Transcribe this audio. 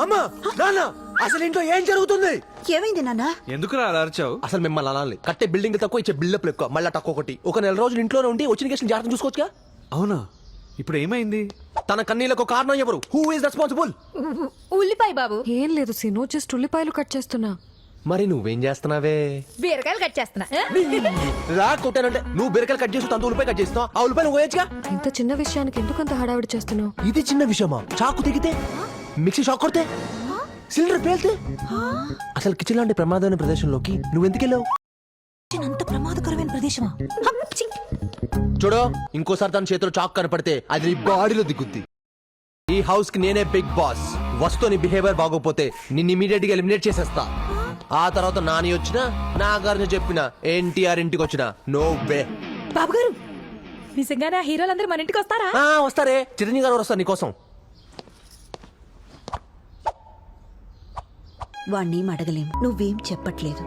అమ్మా నాన్న అసలు ఇంట్లో ఏం జరుగుతుంది? ఏమైంది నాన్న? ఎందుకు అలా అరిచావు? అసలు మిమ్మల్ని అనాలి. కట్టే బిల్డింగ్ తక్కువ, ఇచ్చే బిల్డప్ ఎక్కువ. మళ్ళీ తక్కువ ఒకటి. ఒక నెల రోజులు ఇంట్లోనే ఉండి వచ్చిన కేసులు జాగ్రత్త చూసుకోవచ్చుగా. అవునా? ఇప్పుడు ఏమైంది? తన కన్నీళ్లకు కారణం ఎవరు? Who is responsible? ఉల్లిపాయ బాబు. ఏం లేదు సీను, జస్ట్ ఉల్లిపాయలు కట్ చేస్తున్నా. మరి నువ్వేం చేస్తున్నావే? బీరకాయలు కట్ చేస్తున్నా. రా కొట్టానంటే నువ్వు బీరకాయలు కట్ చేస్తూ తంత ఉల్లిపాయ కట్ చేస్తావు. ఆ ఉల్లిపాయలు పోయొచ్చుగా. ఇంత చిన్న విషయానికి ఎందుకంత హడావిడి చేస్తున్నావు? ఇది చిన్న విషయమా? చాకు తెగితే, మిక్సీ షాక్ కొడితే, సిలిండర్ పేలితే, అసలు కిచెన్ లాంటి ప్రమాదమైన ప్రదేశంలోకి నువ్వెందుకు వెళ్ళావు? అంత ప్రమాదకరమైన ప్రదేశమా? చూడు, ఇంకోసారి తన చేతిలో చాక్ కనపడితే అది నీ బాడీలో దిగుద్ది. ఈ హౌస్ కి నేనే బిగ్ బాస్. వస్తు నీ బిహేవియర్ బాగోపోతే నిన్ను ఇమీడియట్ గా ఎలిమినేట్ చేసేస్తా. ఆ తర్వాత నాని వచ్చినా, నాగార్జున చెప్పిన, ఎన్టీఆర్ ఇంటికి వచ్చినా నో వే. బాబు గారు, నిజంగానే ఆ హీరోలందరూ మన ఇంటికి వస్తారా? వస్తారే, చిరంజీవి గారు వస్తారు నీకోసం. వాణ్ణేం అడగలేం, నువ్వేం చెప్పట్లేదు.